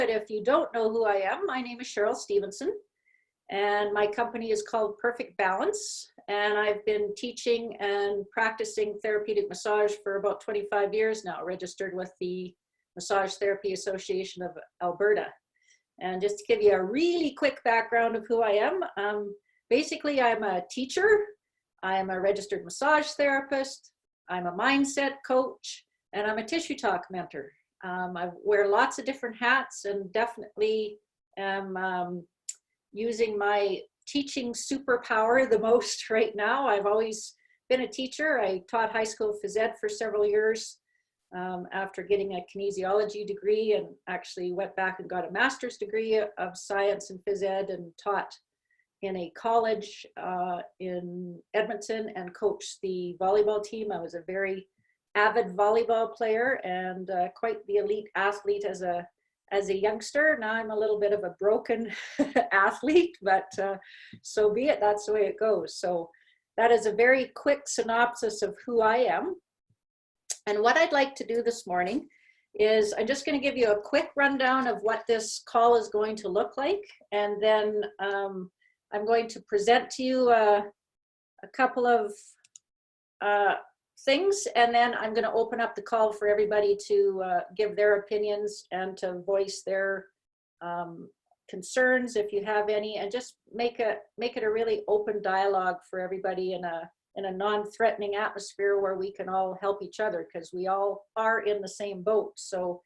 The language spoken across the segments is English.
But if you don't know who I am, my name is Cheryl Stevenson, and my company is called Perfect Balance. And I've been teaching and practicing therapeutic massage for about 25 years now, registered with the Massage Therapy Association of Alberta. And just to give you a really quick background of who I am, basically I'm a teacher, I'm a registered massage therapist, I'm a mindset coach, and I'm a tissue talk mentor. I wear lots of different hats and definitely am using my teaching superpower the most right now. I've always been a teacher. I taught high school phys ed for several years after getting a kinesiology degree, and actually went back and got a master's degree of science in phys ed and taught in a college in Edmonton and coached the volleyball team. I was a very avid volleyball player and quite the elite athlete as a youngster. Now I'm a little bit of a broken athlete, but so be it, that's the way it goes. So that is a very quick synopsis of who I am. And what I'd like to do this morning is I'm just going to give you a quick rundown of what this call is going to look like. And then I'm going to present to you a couple of things, and then I'm going to open up the call for everybody to give their opinions and to voice their concerns if you have any, and just make it a really open dialogue for everybody in a non-threatening atmosphere where we can all help each other, because we all are in the same boat. So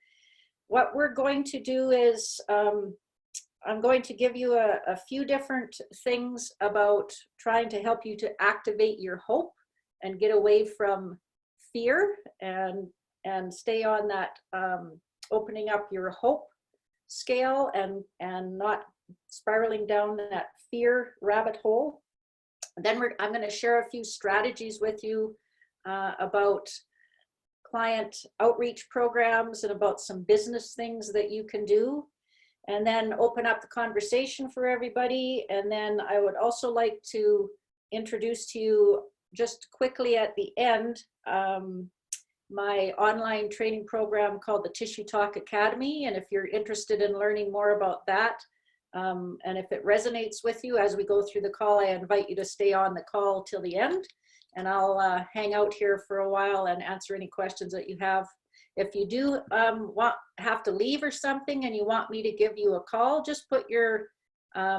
what we're going to do is I'm going to give you a few different things about trying to help you to activate your hope and get away from fear and stay on that opening up your hope scale and not spiraling down that fear rabbit hole. And then I'm going to share a few strategies with you about client outreach programs and about some business things that you can do, and then open up the conversation for everybody. And then I would also like to introduce to you just quickly at the end my online training program called the Tissue Talk Academy. And if you're interested in learning more about that, and if it resonates with you as we go through the call, I invite you to stay on the call till the end, and I'll hang out here for a while and answer any questions that you have. If you do have to leave or something and you want me to give you a call, just put your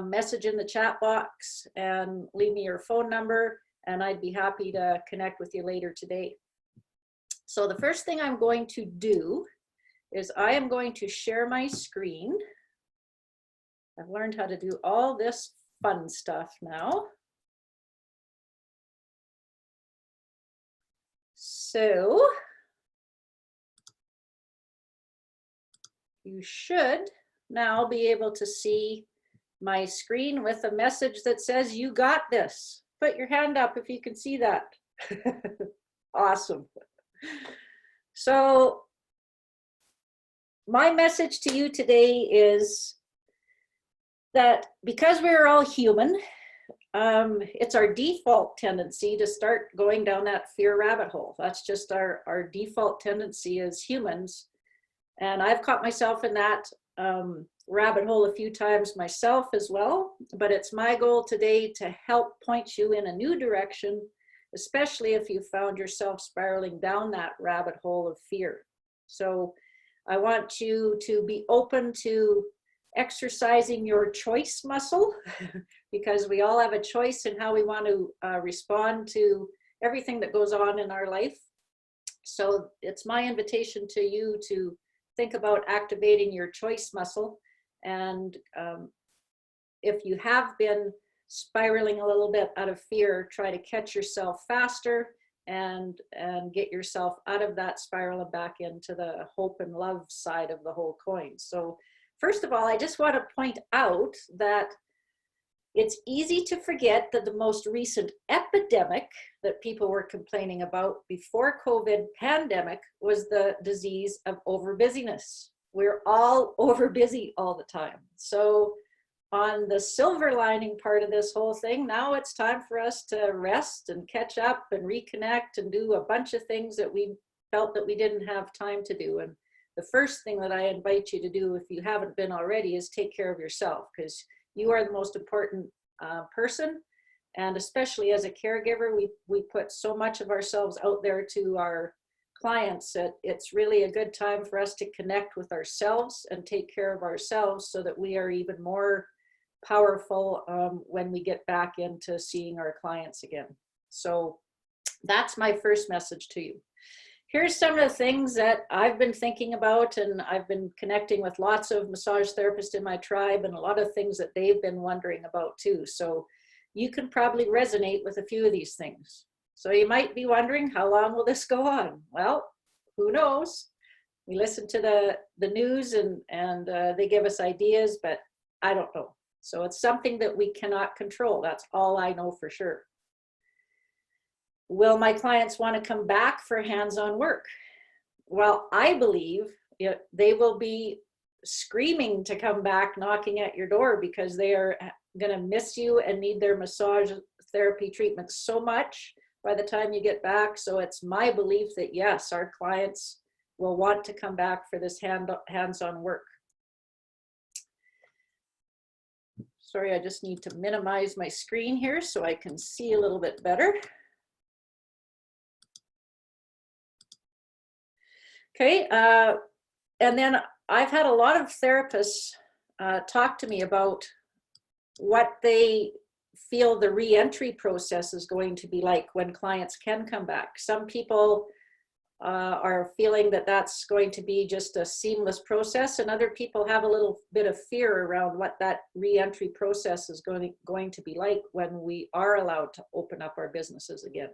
message in the chat box and leave me your phone number, and I'd be happy to connect with you later today. So the first thing I'm going to do is I am going to share my screen. I've learned how to do all this fun stuff now. So you should now be able to see my screen with a message that says, "You got this." Put your hand up if you can see that. Awesome. So my message to you today is that because we're all human, it's our default tendency to start going down that fear rabbit hole. That's just our default tendency as humans. And I've caught myself in that rabbit hole a few times myself as well, but it's my goal today to help point you in a new direction, especially if you found yourself spiraling down that rabbit hole of fear. So I want you to be open to exercising your choice muscle because we all have a choice in how we want to respond to everything that goes on in our life. So it's my invitation to you to think about activating your choice muscle. And if you have been spiraling a little bit out of fear, try to catch yourself faster and get yourself out of that spiral and back into the hope and love side of the whole coin. So first of all, I just want to point out that it's easy to forget that the most recent epidemic that people were complaining about before COVID pandemic was the disease of overbusyness. We're all overbusy all the time. So on the silver lining part of this whole thing, now it's time for us to rest and catch up and reconnect and do a bunch of things that we felt that we didn't have time to do. And the first thing that I invite you to do, if you haven't been already, is take care of yourself, because you are the most important person. And especially as a caregiver, we put so much of ourselves out there to our clients that it's really a good time for us to connect with ourselves and take care of ourselves so that we are even more powerful when we get back into seeing our clients again. So that's my first message to you. Here's some of the things that I've been thinking about, and I've been connecting with lots of massage therapists in my tribe, and a lot of things that they've been wondering about too. So you can probably resonate with a few of these things. So you might be wondering, how long will this go on? Well, who knows? We listen to the news and they give us ideas, but I don't know. So it's something that we cannot control. That's all I know for sure. Will my clients want to come back for hands-on work? Well, I believe they will be screaming to come back, knocking at your door, because they are going to miss you and need their massage therapy treatment so much by the time you get back. So it's my belief that yes, our clients will want to come back for this hands-on work. Sorry, I just need to minimize my screen here so I can see a little bit better. Okay, and then I've had a lot of therapists talk to me about what they feel the re-entry process is going to be like when clients can come back. Some people are feeling that that's going to be just a seamless process, and other people have a little bit of fear around what that re-entry process is going to be like when we are allowed to open up our businesses again.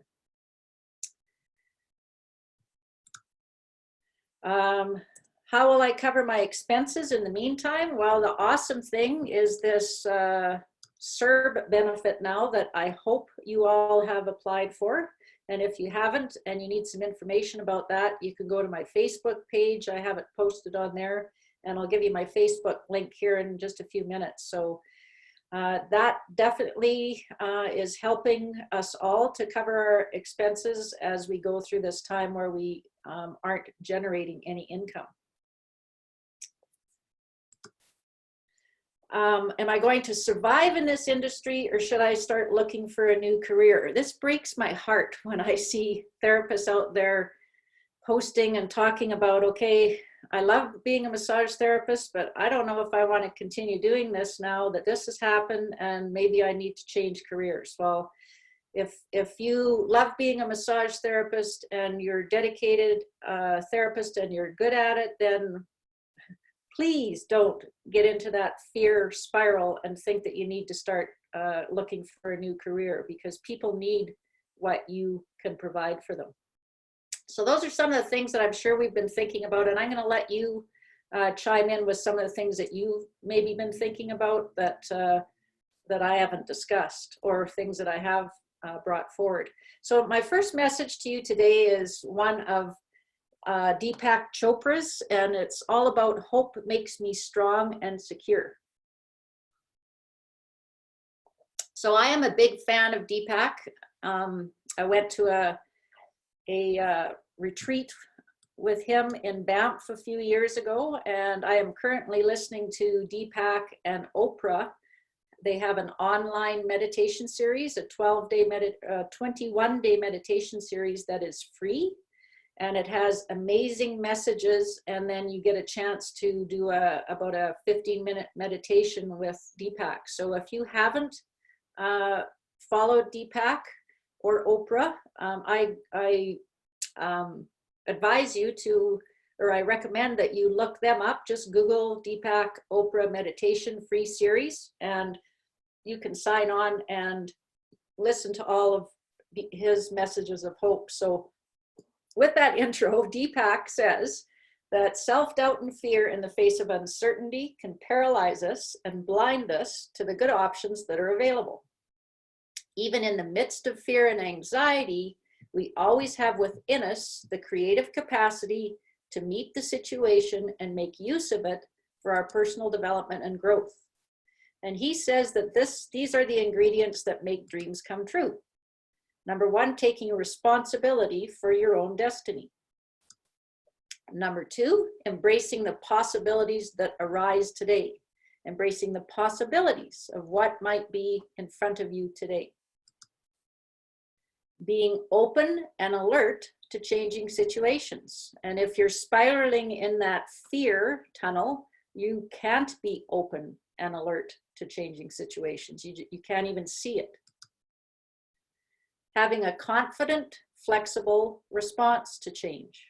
How will I cover my expenses in the meantime? Well, the awesome thing is this CERB benefit now that I hope you all have applied for. And if you haven't and you need some information about that, you can go to my Facebook page. I have it posted on there, and I'll give you my Facebook link here in just a few minutes. So that definitely is helping us all to cover our expenses as we go through this time where we aren't generating any income. Am I going to survive in this industry, or should I start looking for a new career? This breaks my heart when I see therapists out there posting and talking about, okay, I love being a massage therapist, but I don't know if I want to continue doing this now that this has happened, and maybe I need to change careers. Well, if you love being a massage therapist and you're dedicated therapist and you're good at it, then please don't get into that fear spiral and think that you need to start looking for a new career, because people need what you can provide for them. So those are some of the things that I'm sure we've been thinking about, and I'm going to let you chime in with some of the things that you've maybe been thinking about that that I haven't discussed, or things that I have brought forward. So my first message to you today is one of Deepak Chopra's, and it's all about hope makes me strong and secure. So I am a big fan of Deepak. I went to a retreat with him in Banff a few years ago, and I am currently listening to Deepak and Oprah. They have an online meditation series, a 21-day meditation series that is free. And it has amazing messages, and then you get a chance to do about a 15-minute meditation with Deepak. So if you haven't followed Deepak or Oprah, I advise you to, or I recommend that you look them up. Just Google Deepak Oprah meditation free series, and you can sign on and listen to all of his messages of hope. So with that intro, Deepak says that self-doubt and fear in the face of uncertainty can paralyze us and blind us to the good options that are available. Even in the midst of fear and anxiety, we always have within us the creative capacity to meet the situation and make use of it for our personal development and growth. And he says that these are the ingredients that make dreams come true. Number one, taking responsibility for your own destiny. Number 2, embracing the possibilities that arise today. Embracing the possibilities of what might be in front of you today. Being open and alert to changing situations. And if you're spiraling in that fear tunnel, you can't be open and alert to changing situations. You can't even see it. Having a confident, flexible response to change.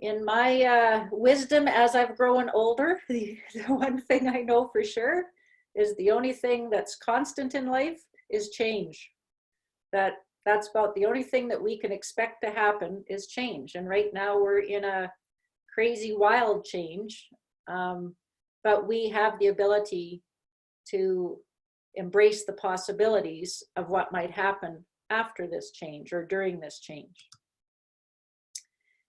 In my wisdom as I've grown older, the one thing I know for sure is the only thing that's constant in life is change. That's about the only thing that we can expect to happen is change. And right now we're in a crazy wild change, but we have the ability to embrace the possibilities of what might happen after this change or during this change.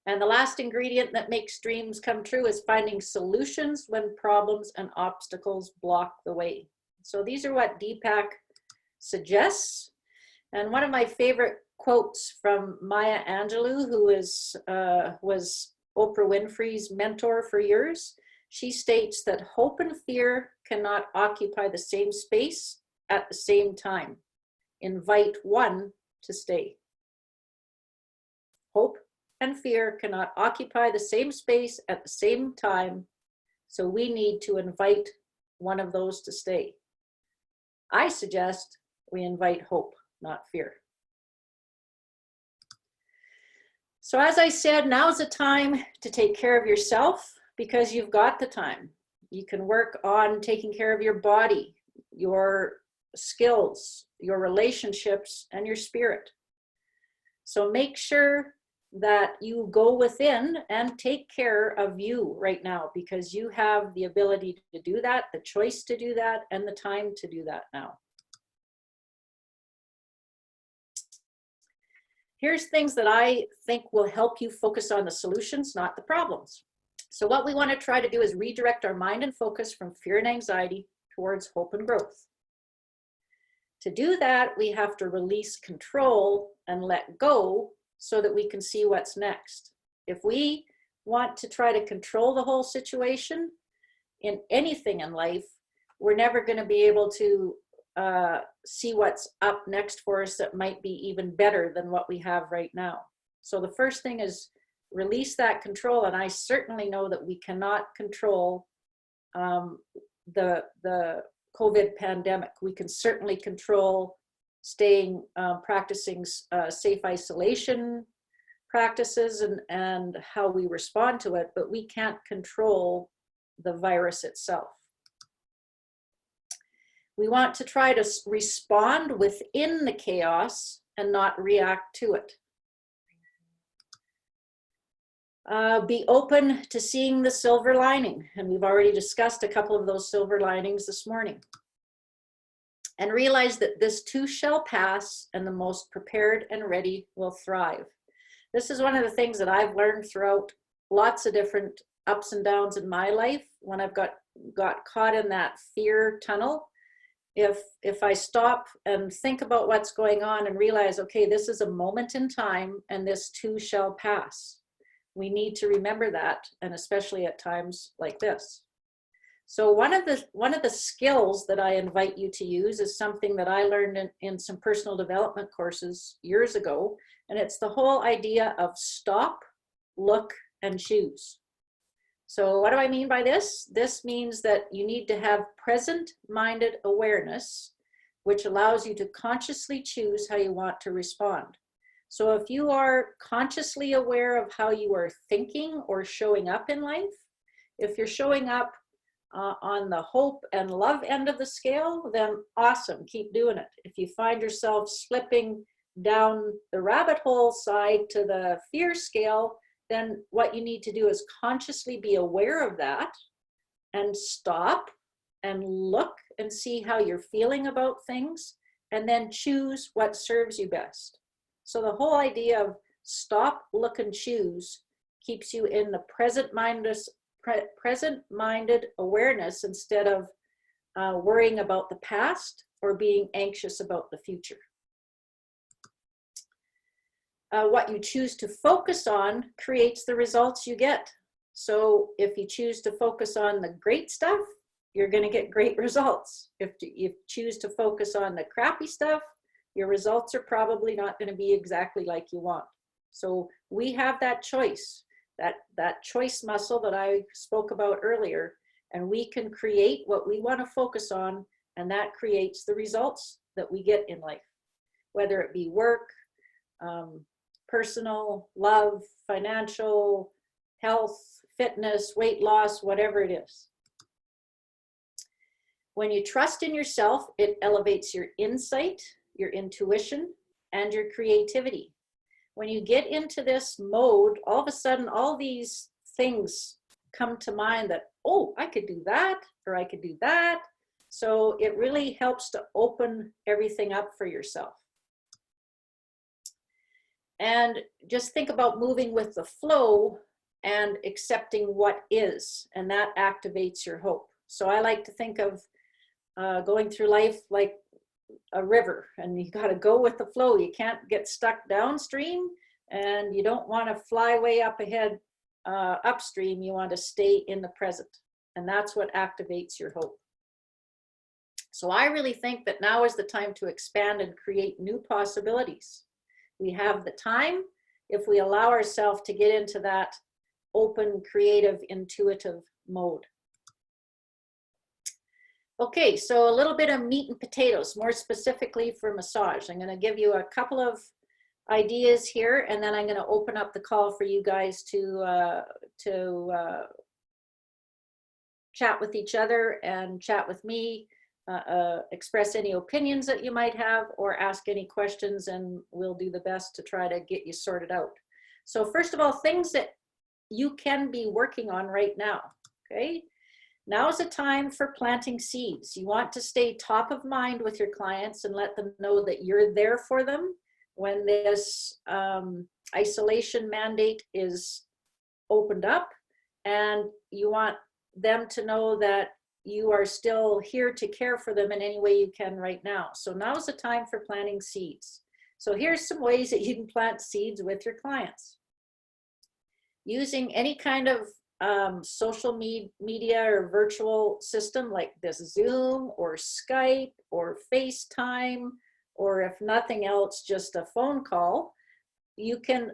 And the last ingredient that makes dreams come true is finding solutions when problems and obstacles block the way. So these are what Deepak suggests. And one of my favorite quotes from Maya Angelou, who was Oprah Winfrey's mentor for years, she states that hope and fear cannot occupy the same space at the same time. Invite one to stay. Hope and fear cannot occupy the same space at the same time, so we need to invite one of those to stay. I suggest we invite hope, not fear. So as I said, now's the time to take care of yourself because you've got the time. You can work on taking care of your body, your skills, your relationships, and your spirit. So make sure that you go within and take care of you right now because you have the ability to do that, the choice to do that, and the time to do that now. Here's things that I think will help you focus on the solutions, not the problems. So what we want to try to do is redirect our mind and focus from fear and anxiety towards hope and growth. To do that, we have to release control and let go so that we can see what's next. If we want to try to control the whole situation in anything in life, we're never going to be able to see what's up next for us that might be even better than what we have right now. So the first thing is release that control. And I certainly know that we cannot control the COVID pandemic. We can certainly control staying, practicing safe isolation practices and how we respond to it, but we can't control the virus itself. We want to try to respond within the chaos and not react to it. Be open to seeing the silver lining, and we've already discussed a couple of those silver linings this morning. And realize that this too shall pass, and the most prepared and ready will thrive. This is one of the things that I've learned throughout lots of different ups and downs in my life. When I've got caught in that fear tunnel, if I stop and think about what's going on and realize, okay, this is a moment in time and this too shall pass. We need to remember that, and especially at times like this. So one of the skills that I invite you to use is something that I learned in some personal development courses years ago, and it's the whole idea of stop, look, and choose. So what do I mean by this? This means that you need to have present-minded awareness, which allows you to consciously choose how you want to respond. So if you are consciously aware of how you are thinking or showing up in life, if you're showing up on the hope and love end of the scale, then awesome, keep doing it. If you find yourself slipping down the rabbit hole side to the fear scale, then what you need to do is consciously be aware of that and stop and look and see how you're feeling about things, and then choose what serves you best. So the whole idea of stop, look, and choose keeps you in the present-minded awareness instead of worrying about the past or being anxious about the future. what you choose to focus on creates the results you get. So if you choose to focus on the great stuff, you're going to get great results. If you choose to focus on the crappy stuff, your results are probably not going to be exactly like you want. So we have that choice, that choice muscle that I spoke about earlier, and we can create what we want to focus on, and that creates the results that we get in life, whether it be work, personal, love, financial, health, fitness, weight loss, whatever it is. When you trust in yourself, it elevates your insight, your intuition, and your creativity. When you get into this mode, all of a sudden, all these things come to mind that, oh, I could do that, or I could do that. So it really helps to open everything up for yourself. And just think about moving with the flow and accepting what is, and that activates your hope. So I like to think of going through life like a river, and you got to go with the flow. You can't get stuck downstream, and you don't want to fly way up ahead upstream. You want to stay in the present, and that's what activates your hope. So I really think that now is the time to expand and create new possibilities. We have the time if we allow ourselves to get into that open, creative, intuitive mode. Okay, so a little bit of meat and potatoes, more specifically for massage. I'm going to give you a couple of ideas here, and then I'm going to open up the call for you guys to chat with each other and chat with me, express any opinions that you might have, or ask any questions, and we'll do the best to try to get you sorted out. So first of all, things that you can be working on right now, okay? Now is a time for planting seeds. You want to stay top of mind with your clients and let them know that you're there for them when this isolation mandate is opened up, and you want them to know that you are still here to care for them in any way you can right now. So now is the time for planting seeds. So here's some ways that you can plant seeds with your clients. Using any kind of social media or virtual system like this Zoom or Skype or FaceTime, or if nothing else, just a phone call. You can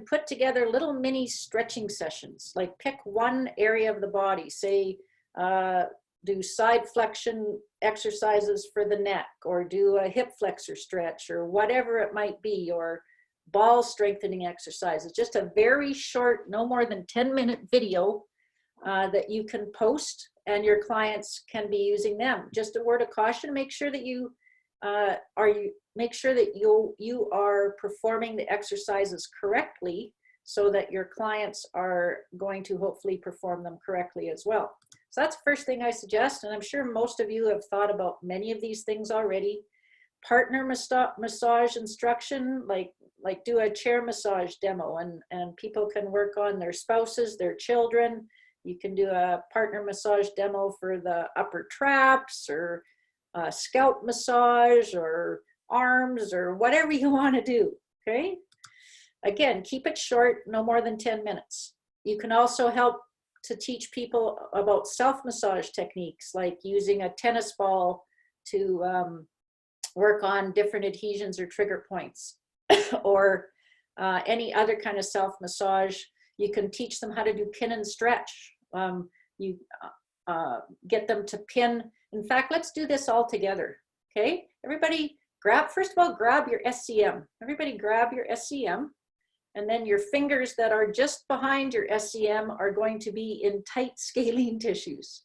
put together little mini stretching sessions, like pick one area of the body, say do side flexion exercises for the neck, or do a hip flexor stretch, or whatever it might be, or ball strengthening exercises. Just a very short, no more than 10-minute video that you can post, and your clients can be using them. Just a word of caution: make sure that you are performing the exercises correctly, so that your clients are going to hopefully perform them correctly as well. So that's the first thing I suggest, and I'm sure most of you have thought about many of these things already. Partner massage instruction, like do a chair massage demo, and people can work on their spouses, their children. You can do a partner massage demo for the upper traps, or scalp massage, or arms, or whatever you want to do, okay? Again, keep it short, no more than 10 minutes. You can also help to teach people about self-massage techniques, like using a tennis ball to work on different adhesions or trigger points, or any other kind of self-massage. You can teach them how to do pin and stretch. You get them to pin. In fact, let's do this all together, okay? Everybody first of all, grab your SCM. Everybody grab your SCM, and then your fingers that are just behind your SCM are going to be in tight scalene tissues.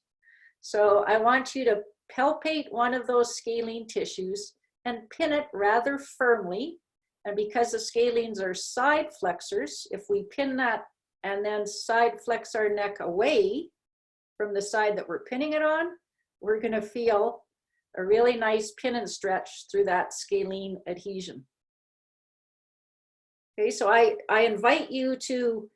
So I want you to palpate one of those scalene tissues and pin it rather firmly. And because the scalenes are side flexors, if we pin that and then side flex our neck away from the side that we're pinning it on, we're going to feel a really nice pin and stretch through that scalene adhesion. Okay, so I invite you to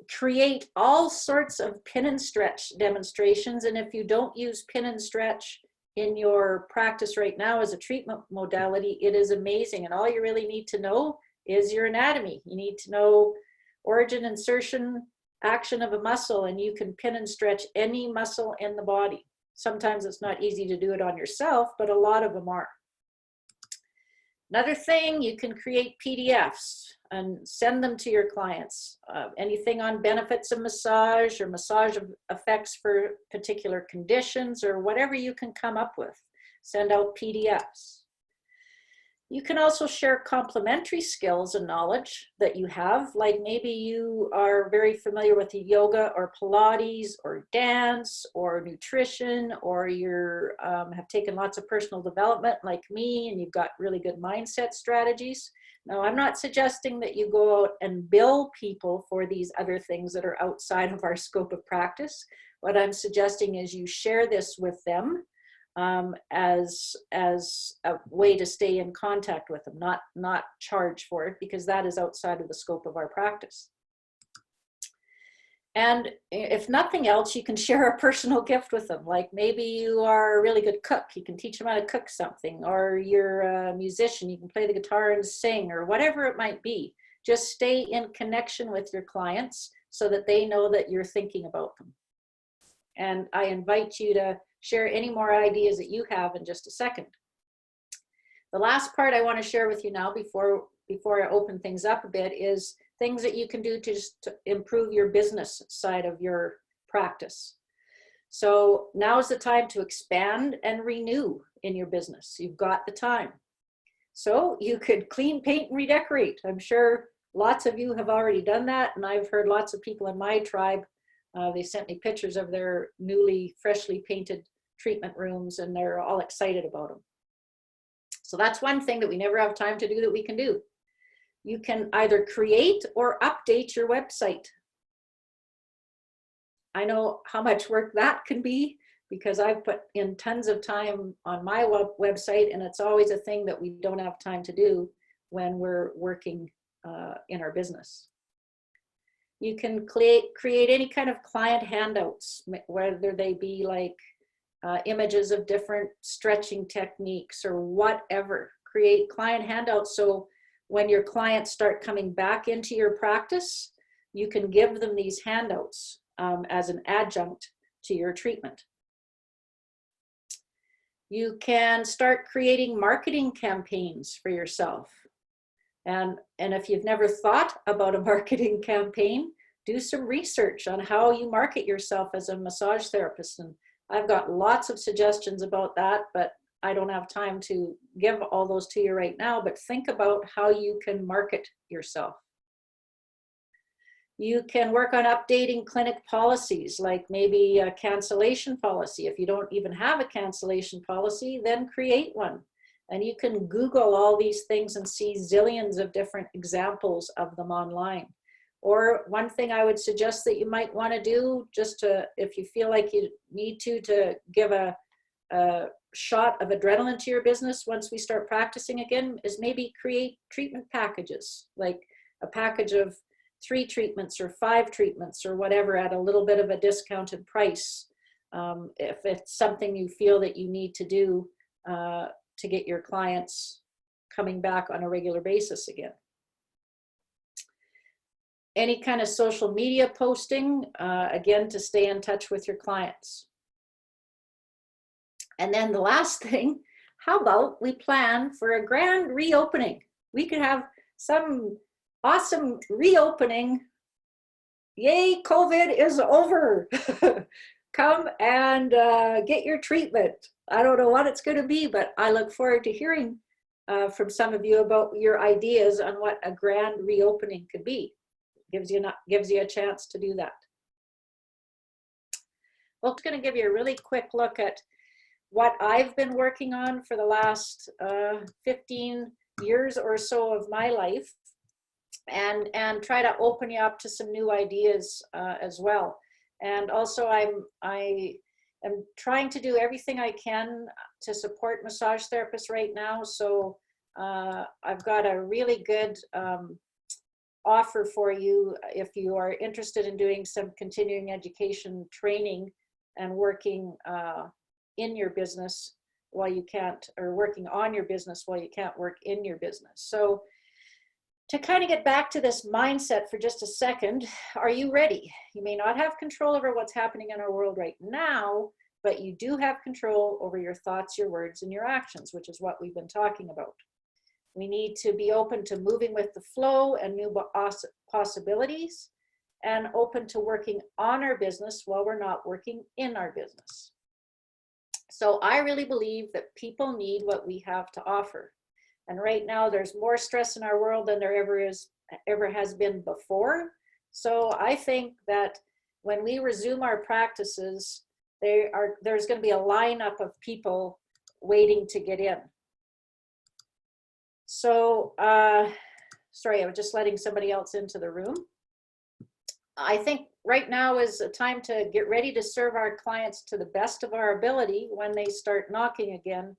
create all sorts of pin and stretch demonstrations. And if you don't use pin and stretch in your practice right now as a treatment modality, it is amazing. And all you really need to know is your anatomy. You need to know origin, insertion, action of a muscle, and you can pin and stretch any muscle in the body. Sometimes it's not easy to do it on yourself, but a lot of them are. Another thing, you can create PDFs and send them to your clients. Anything on benefits of massage or massage effects for particular conditions or whatever you can come up with. Send out PDFs. You can also share complementary skills and knowledge that you have, like maybe you are very familiar with yoga or Pilates or dance or nutrition, or you have taken lots of personal development like me and you've got really good mindset strategies. Now, I'm not suggesting that you go out and bill people for these other things that are outside of our scope of practice. What I'm suggesting is you share this with them as a way to stay in contact with them, not charge for it, because that is outside of the scope of our practice. And if nothing else, you can share a personal gift with them. Like maybe you are a really good cook, you can teach them how to cook something, or you're a musician, you can play the guitar and sing, or whatever it might be. Just stay in connection with your clients so that they know that you're thinking about them. And I invite you to share any more ideas that you have in just a second. The last part I want to share with you now before I open things up a bit is things that you can do to just improve your business side of your practice. So now is the time to expand and renew in your business. You've got the time. So you could clean, paint, and redecorate. I'm sure lots of you have already done that, and I've heard lots of people in my tribe, they sent me pictures of their freshly painted treatment rooms, and they're all excited about them. So that's one thing that we never have time to do that we can do. You can either create or update your website. I know how much work that can be because I've put in tons of time on my website, and it's always a thing that we don't have time to do when we're working in our business. You can create any kind of client handouts, whether they be like images of different stretching techniques or whatever. Create client handouts so when your clients start coming back into your practice, you can give them these handouts as an adjunct to your treatment. You can start creating marketing campaigns for yourself. And if you've never thought about a marketing campaign, do some research on how you market yourself as a massage therapist. And I've got lots of suggestions about that, but I don't have time to give all those to you right now, but think about how you can market yourself. You can work on updating clinic policies, like maybe a cancellation policy. If you don't even have a cancellation policy, then create one. And you can Google all these things and see zillions of different examples of them online. Or one thing I would suggest that you might want to do, just to, if you feel like you need to give a shot of adrenaline to your business once we start practicing again, is maybe create treatment packages, like a package of 3 treatments or 5 treatments or whatever at a little bit of a discounted price. If it's something you feel that you need to do to get your clients coming back on a regular basis again. Any kind of social media posting, again, to stay in touch with your clients. And then the last thing, how about we plan for a grand reopening? We could have some awesome reopening. Yay, COVID is over. Come and get your treatment. I don't know what it's going to be, but I look forward to hearing from some of you about your ideas on what a grand reopening could be. Gives you a chance to do that. Well, I'm going to give you a really quick look at what I've been working on for the last 15 years or so of my life, and try to open you up to some new ideas as well. And also I am trying to do everything I can to support massage therapists right now. So I've got a really good offer for you if you are interested in doing some continuing education training and working in your business while you can't, or working on your business while you can't work in your business. So To kind of get back to this mindset for just a second, are you ready? You may not have control over what's happening in our world right now, but you do have control over your thoughts, your words, and your actions, which is what we've been talking about. We need to be open to moving with the flow and new possibilities, and open to working on our business while we're not working in our business. So I really believe that people need what we have to offer. And right now there's more stress in our world than there ever has been before. So I think that when we resume our practices, there's going to be a lineup of people waiting to get in. So, sorry, I was just letting somebody else into the room. I think right now is a time to get ready to serve our clients to the best of our ability when they start knocking again.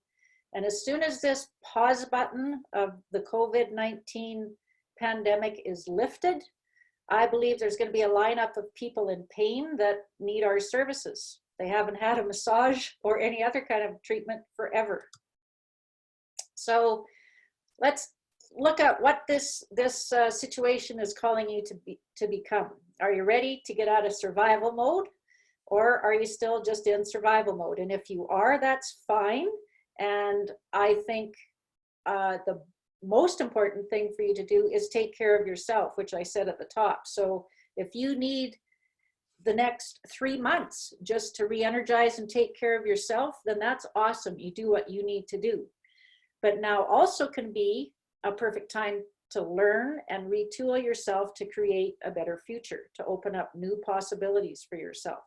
And as soon as this pause button of the COVID-19 pandemic is lifted, I believe there's going to be a lineup of people in pain that need our services. They haven't had a massage or any other kind of treatment forever. So let's look at what this situation is calling you to become. Are you ready to get out of survival mode, or are you still just in survival mode? And if you are, that's fine. And I think the most important thing for you to do is take care of yourself, which I said at the top. So if you need the next 3 months just to re-energize and take care of yourself, then that's awesome. You do what you need to do. But now also can be a perfect time to learn and retool yourself to create a better future, to open up new possibilities for yourself.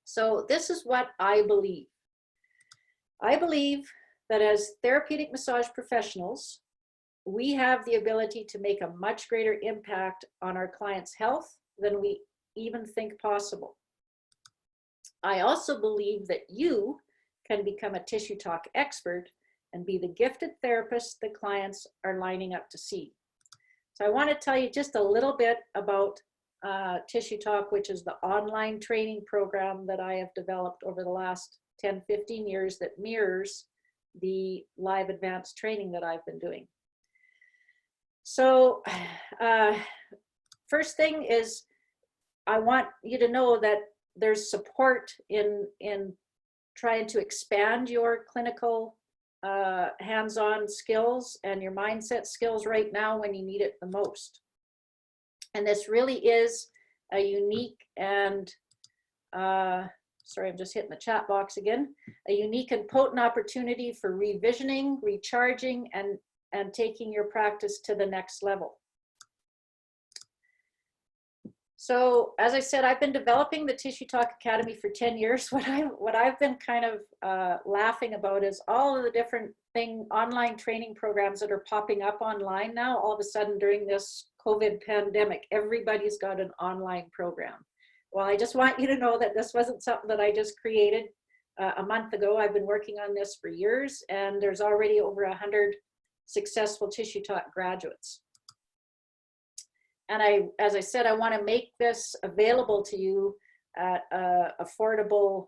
So this is what I believe. I believe that as therapeutic massage professionals, we have the ability to make a much greater impact on our clients' health than we even think possible. I also believe that you can become a Tissue Talk expert and be the gifted therapist that clients are lining up to see. So I want to tell you just a little bit about Tissue Talk, which is the online training program that I have developed over the last 10, 15 years that mirrors the live advanced training that I've been doing. So first thing is, I want you to know that there's support in trying to expand your clinical hands-on skills and your mindset skills right now when you need it the most. And this really is a unique and, sorry, I'm just hitting the chat box again, a unique and potent opportunity for revisioning, recharging, and taking your practice to the next level. So as I said, I've been developing the Tissue Talk Academy for 10 years. What I've been kind of laughing about is all of the different online training programs that are popping up online now. All of a sudden during this COVID pandemic, everybody's got an online program. Well, I just want you to know that this wasn't something that I just created a month ago. I've been working on this for years, and there's already over 100 successful Tissue Talk graduates. And as I said, I want to make this available to you at an affordable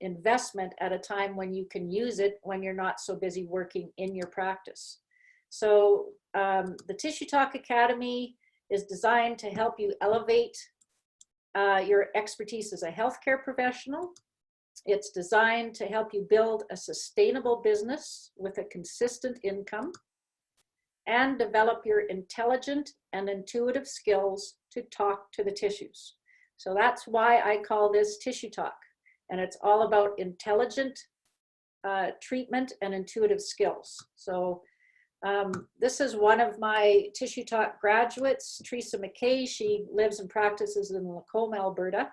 investment at a time when you can use it when you're not so busy working in your practice. So the Tissue Talk Academy is designed to help you elevate your expertise as a healthcare professional. It's designed to help you build a sustainable business with a consistent income, and develop your intelligent and intuitive skills to talk to the tissues. So that's why I call this Tissue Talk. And it's all about intelligent treatment and intuitive skills. So this is one of my Tissue Talk graduates, Teresa McKay. She lives and practices in Lacombe, Alberta.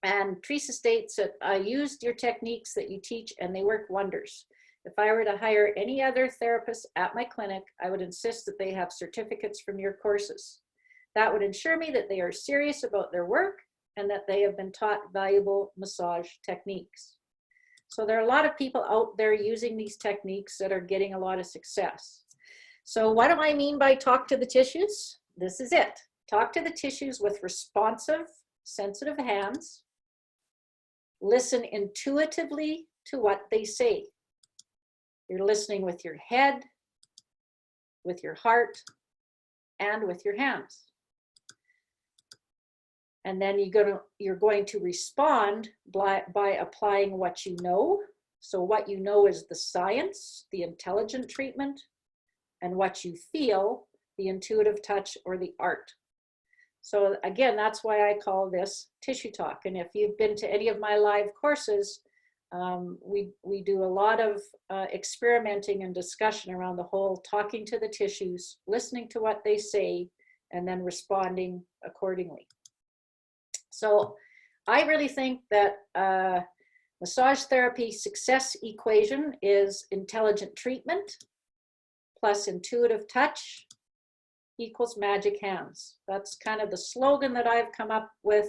And Teresa states that I used your techniques that you teach and they work wonders. If I were to hire any other therapist at my clinic, I would insist that they have certificates from your courses. That would ensure me that they are serious about their work and that they have been taught valuable massage techniques. So there are a lot of people out there using these techniques that are getting a lot of success. So what do I mean by talk to the tissues? This is it. Talk to the tissues with responsive, sensitive hands. Listen intuitively to what they say. You're listening with your head, with your heart, and with your hands. And then you're going to respond by applying what you know. So what you know is the science, the intelligent treatment, and what you feel, the intuitive touch or the art. So again, that's why I call this Tissue Talk. And if you've been to any of my live courses, we do a lot of experimenting and discussion around the whole talking to the tissues, listening to what they say, and then responding accordingly. So I really think that massage therapy success equation is intelligent treatment plus intuitive touch equals magic hands. That's kind of the slogan that I've come up with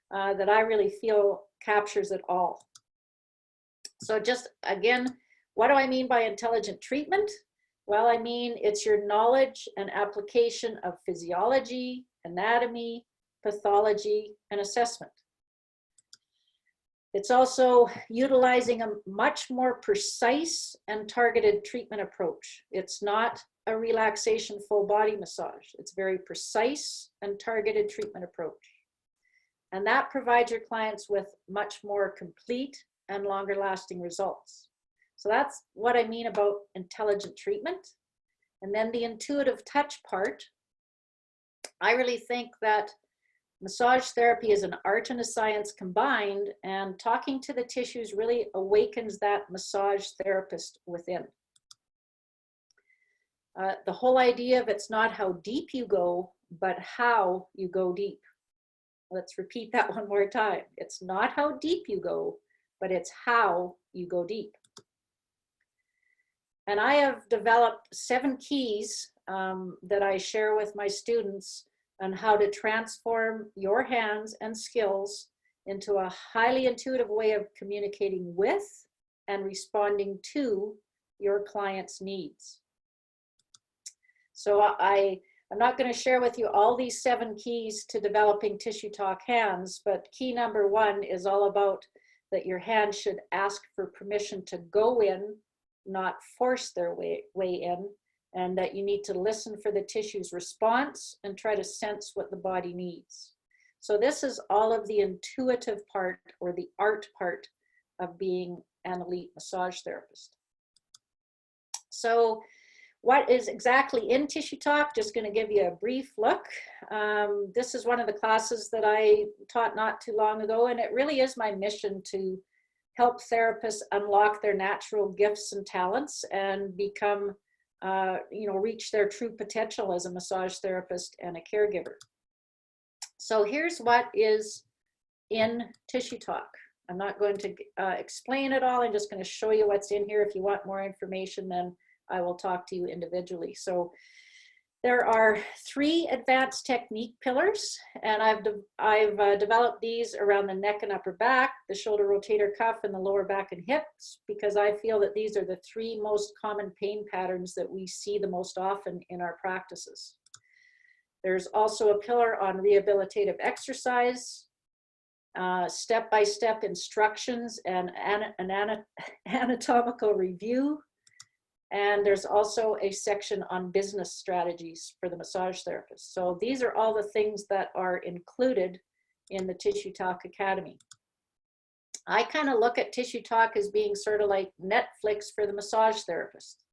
that I really feel captures it all. So just again, what do I mean by intelligent treatment? Well, I mean it's your knowledge and application of physiology, anatomy, pathology, and assessment. It's also utilizing a much more precise and targeted treatment approach. It's not a relaxation full body massage. It's very precise and targeted treatment approach. And that provides your clients with much more complete and longer lasting results. So that's what I mean about intelligent treatment. And then the intuitive touch part, I really think that massage therapy is an art and a science combined, and talking to the tissues really awakens that massage therapist within. The whole idea of it's not how deep you go, but how you go deep. Let's repeat that one more time. It's not how deep you go, but it's how you go deep. And I have developed 7 keys that I share with my students on how to transform your hands and skills into a highly intuitive way of communicating with and responding to your client's needs. So I'm not going to share with you all these 7 keys to developing Tissue Talk hands, but key number 1 is all about that your hands should ask for permission to go in, not force their way in, and that you need to listen for the tissue's response and try to sense what the body needs. So this is all of the intuitive part or the art part of being an elite massage therapist. So what is exactly in Tissue Talk? Just going to give you a brief look. This is one of the classes that I taught not too long ago, and it really is my mission to help therapists unlock their natural gifts and talents and become reach their true potential as a massage therapist and a caregiver. So here's what is in Tissue Talk. I'm not going to explain it all. I'm just going to show you what's in here. If you want more information, then I will talk to you individually. So there are 3 advanced technique pillars, and I've developed these around the neck and upper back, the shoulder rotator cuff, and the lower back and hips, because I feel that these are the 3 most common pain patterns that we see the most often in our practices. There's also a pillar on rehabilitative exercise, step-by-step instructions and an anatomical review. And there's also a section on business strategies for the massage therapist. So these are all the things that are included in the Tissue Talk Academy. I kind of look at Tissue Talk as being sort of like Netflix for the massage therapist.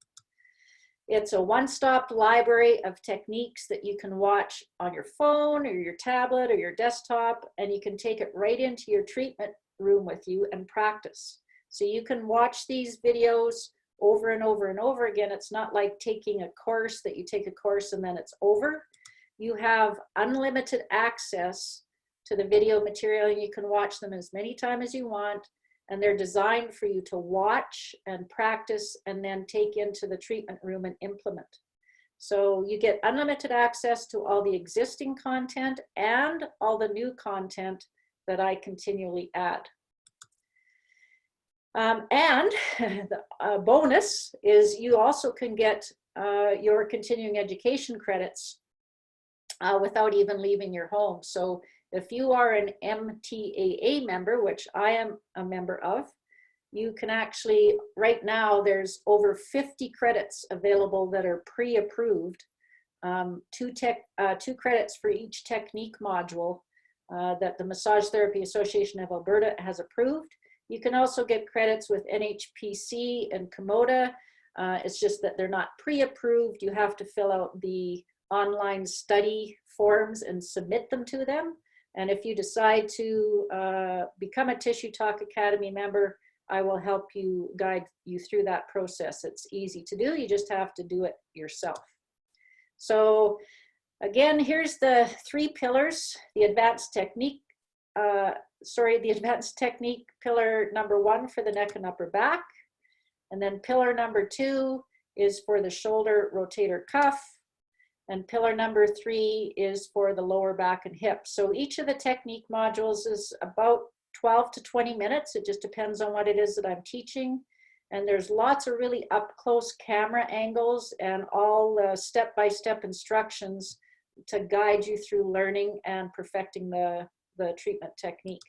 It's a one-stop library of techniques that you can watch on your phone or your tablet or your desktop, and you can take it right into your treatment room with you and practice. So you can watch these videos over and over and over again. It's not like taking a course that you take a course and then it's over. You have unlimited access to the video material, and you can watch them as many times as you want, and they're designed for you to watch and practice and then take into the treatment room and implement. So you get unlimited access to all the existing content and all the new content that I continually add. And the bonus is you also can get your continuing education credits without even leaving your home. So if you are an MTAA member, which I am a member of, you can actually, right now, there's over 50 credits available that are pre-approved two credits for each technique module that the Massage Therapy Association of Alberta has approved. You can also get credits with NHPC and Komoda. It's just that they're not pre-approved. You have to fill out the online study forms and submit them to them. And if you decide to become a Tissue Talk Academy member, I will help you, guide you through that process. It's easy to do. You just have to do it yourself. So again, here's the 3 pillars. The advanced technique, the advanced technique pillar number 1 for the neck and upper back. And then pillar number 2 is for the shoulder rotator cuff. And pillar number 3 is for the lower back and hips. So each of the technique modules is about 12 to 20 minutes. It just depends on what it is that I'm teaching. And there's lots of really up close camera angles and all step-by-step instructions to guide you through learning and perfecting the treatment technique.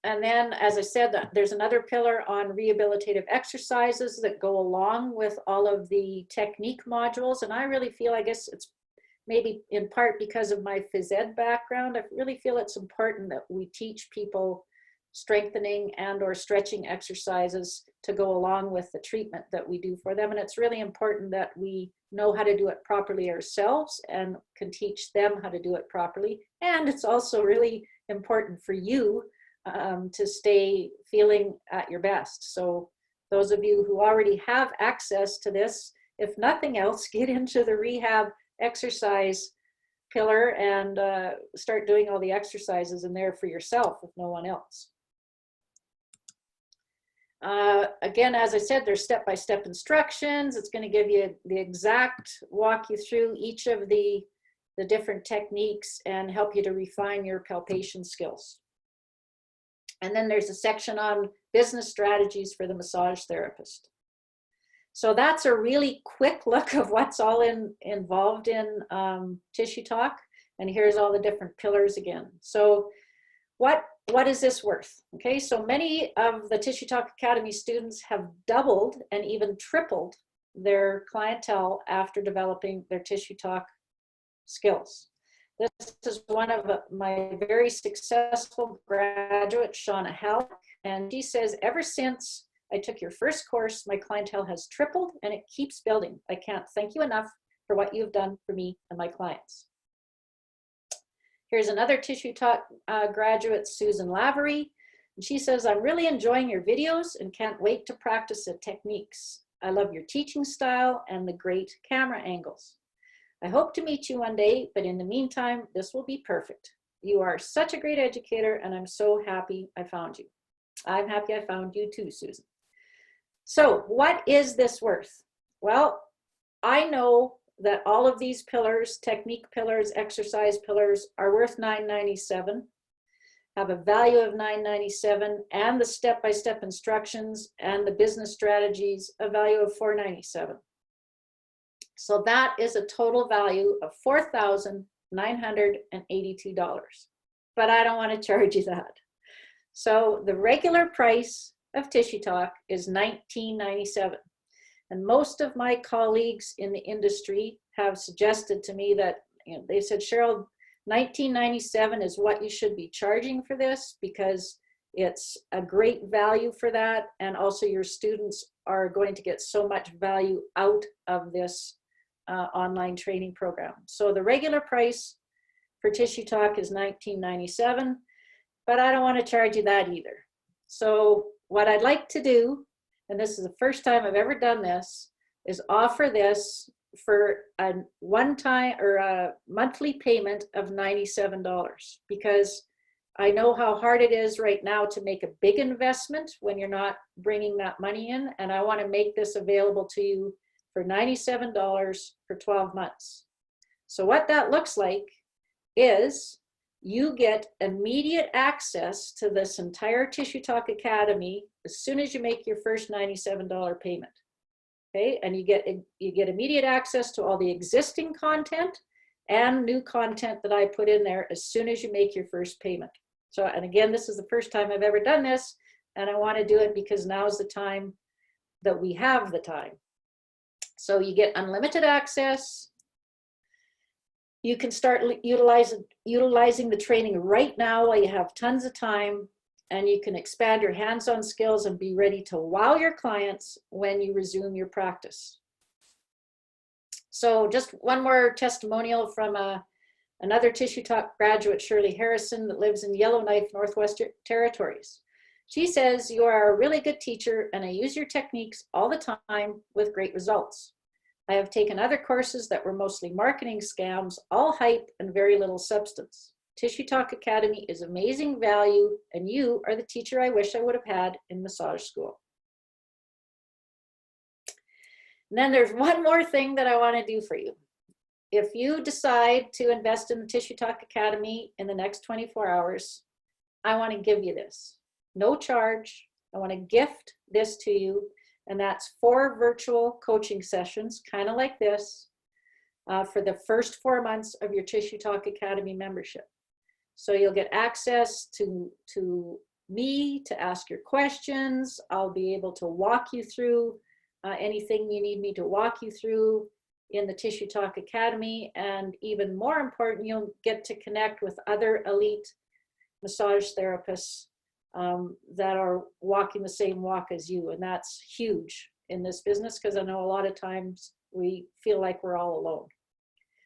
And then, as I said, there's another pillar on rehabilitative exercises that go along with all of the technique modules. And I really feel, I guess it's maybe in part because of my phys ed background, I really feel it's important that we teach people strengthening and or stretching exercises to go along with the treatment that we do for them. And it's really important that we know how to do it properly ourselves and can teach them how to do it properly. And it's also really important for you to stay feeling at your best. So those of you who already have access to this, if nothing else, get into the rehab exercise pillar and start doing all the exercises in there for yourself if no one else. Again, as I said, there's step-by-step instructions. It's going to give you the exact, walk you through each of the different techniques and help you to refine your palpation skills. And then there's a section on business strategies for the massage therapist. So that's a really quick look of what's all involved in Tissue Talk. And here's all the different pillars again. So what is this worth? Okay, so many of the Tissue Talk Academy students have doubled and even tripled their clientele after developing their Tissue Talk skills. This is one of my very successful graduates, Shauna Halleck, and she says, ever since I took your first course, my clientele has tripled and it keeps building. I can't thank you enough for what you've done for me and my clients. Here's another Tissue Talk graduate, Susan Lavery, and she says, I'm really enjoying your videos and can't wait to practice the techniques. I love your teaching style and the great camera angles. I hope to meet you one day, but in the meantime, this will be perfect. You are such a great educator, and I'm so happy I found you. I'm happy I found you too, Susan. So what is this worth? Well, I know that all of these pillars, technique pillars, exercise pillars, are worth $9.97, have a value of $9.97, and the step-by-step instructions and the business strategies, a value of $4.97. So that is a total value of $4,982. But I don't want to charge you that. So the regular price of Tissue Talk is $19.97. And most of my colleagues in the industry have suggested to me that, they said, Cheryl, $19.97 is what you should be charging for this because it's a great value for that. And also your students are going to get so much value out of this online training program. So the regular price for Tissue Talk is $19.97, but I don't want to charge you that either. So what I'd like to do, and this is the first time I've ever done this, is offer this for a one-time or a monthly payment of $97, because I know how hard it is right now to make a big investment when you're not bringing that money in, and I want to make this available to you for $97 for 12 months. So what that looks like is you get immediate access to this entire Tissue Talk Academy as soon as you make your first $97 payment. Okay, and you get immediate access to all the existing content and new content that I put in there as soon as you make your first payment. So, and again, this is the first time I've ever done this, and I want to do it because now's the time that we have the time. So you get unlimited access. You can start utilizing the training right now while you have tons of time, and you can expand your hands-on skills and be ready to wow your clients when you resume your practice. So just one more testimonial from another Tissue Talk graduate, Shirley Harrison, that lives in Yellowknife, Northwest Territories. She says, "You are a really good teacher and I use your techniques all the time with great results. I have taken other courses that were mostly marketing scams, all hype and very little substance. Tissue Talk Academy is amazing value, and you are the teacher I wish I would have had in massage school." And then there's one more thing that I want to do for you. If you decide to invest in the Tissue Talk Academy in the next 24 hours, I want to give you this. No charge. I want to gift this to you. And that's 4 virtual coaching sessions, kind of like this, for the first 4 months of your Tissue Talk Academy membership. So you'll get access to me to ask your questions. I'll be able to walk you through anything you need me to walk you through in the Tissue Talk Academy. And even more important, you'll get to connect with other elite massage therapists that are walking the same walk as you. And that's huge in this business, because I know a lot of times we feel like we're all alone.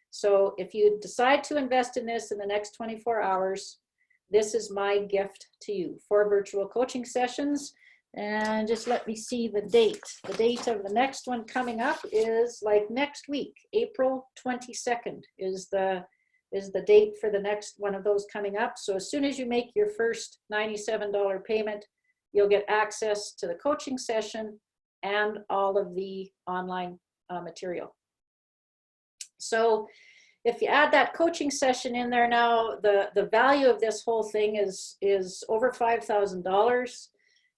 So if you decide to invest in this in the next 24 hours, this is my gift to you. 4 virtual coaching sessions. And just let me see the date. The date of the next one coming up is like next week. April 22nd is the date for the next one of those coming up. So as soon as you make your first $97 payment, you'll get access to the coaching session and all of the online material. So if you add that coaching session in there now, the value of this whole thing is over $5,000.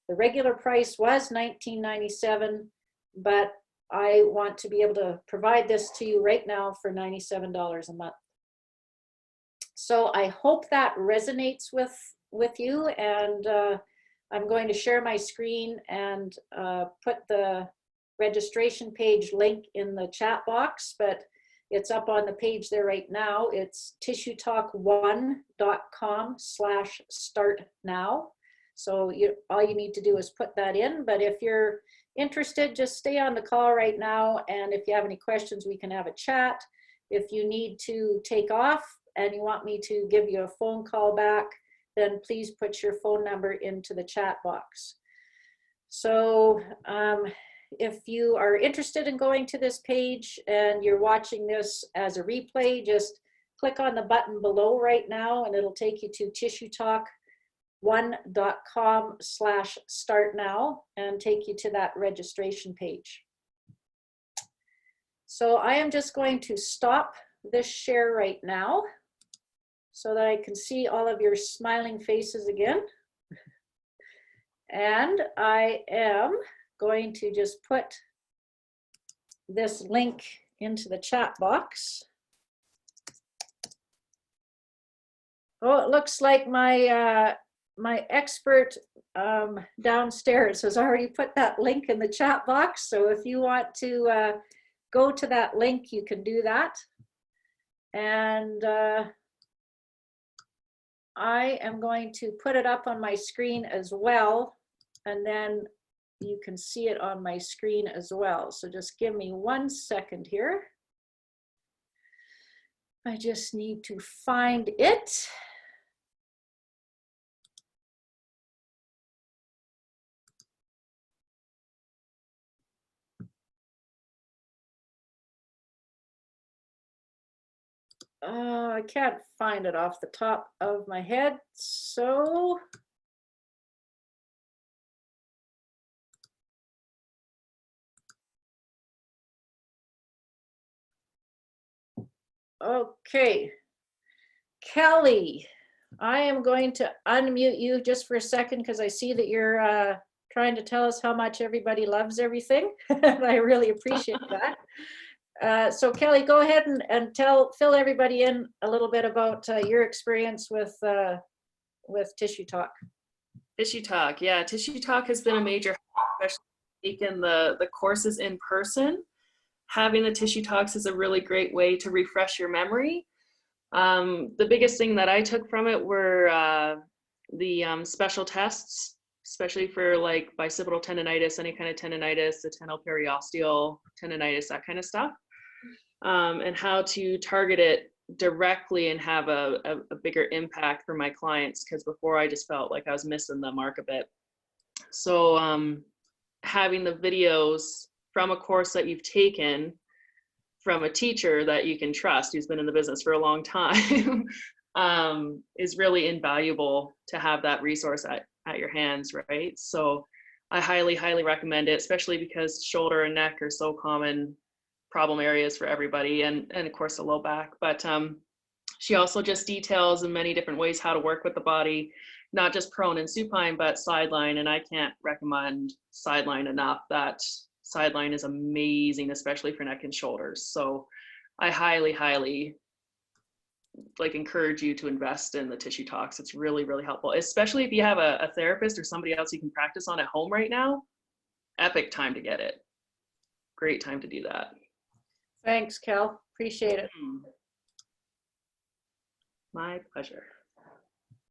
The regular price was $19.97, but I want to be able to provide this to you right now for $97 a month. So I hope that resonates with you, and I'm going to share my screen and put the registration page link in the chat box, but it's up on the page there right now. It's tissuetalk1.com/startnow. So all you need to do is put that in. But if you're interested, just stay on the call right now. And if you have any questions, we can have a chat. If you need to take off and you want me to give you a phone call back, then please put your phone number into the chat box. So if you are interested in going to this page and you're watching this as a replay, just click on the button below right now and it'll take you to tissuetalk1.com/startnow and take you to that registration page. So I am just going to stop this share right now so that I can see all of your smiling faces again. And I am going to just put this link into the chat box. Oh, it looks like my my expert downstairs has already put that link in the chat box. So if you want to go to that link, you can do that. And I am going to put it up on my screen as well, and then you can see it on my screen as well. So just give me 1 second here. I just need to find it. I can't find it off the top of my head, so okay. Kelly, I am going to unmute you just for a second because I see that you're trying to tell us how much everybody loves everything. And I really appreciate that. So Kelly, go ahead and fill everybody in a little bit about your experience with Tissue Talk. Tissue Talk, yeah. Tissue Talk has been a major help, especially taken the courses in person, having the tissue talks is a really great way to refresh your memory. The biggest thing that I took from it were the special tests, especially for like bicipital tendonitis, any kind of tendonitis, the tenoperiosteal tendonitis, that kind of stuff, and how to target it directly and have a bigger impact for my clients, because before I just felt like I was missing the mark a bit. So having the videos from a course that you've taken from a teacher that you can trust, who's been in the business for a long time, is really invaluable to have that resource at your hands, right? So I highly, highly recommend it, especially because shoulder and neck are so common problem areas for everybody, and of course the low back. But she also just details in many different ways how to work with the body, not just prone and supine, but sideline. And I can't recommend sideline enough. That sideline is amazing, especially for neck and shoulders. So I highly, highly encourage you to invest in the tissue talks. It's really, really helpful, especially if you have a therapist or somebody else you can practice on at home right now. Epic time to get it. Great time to do that. Thanks, Cal. Appreciate it. My pleasure.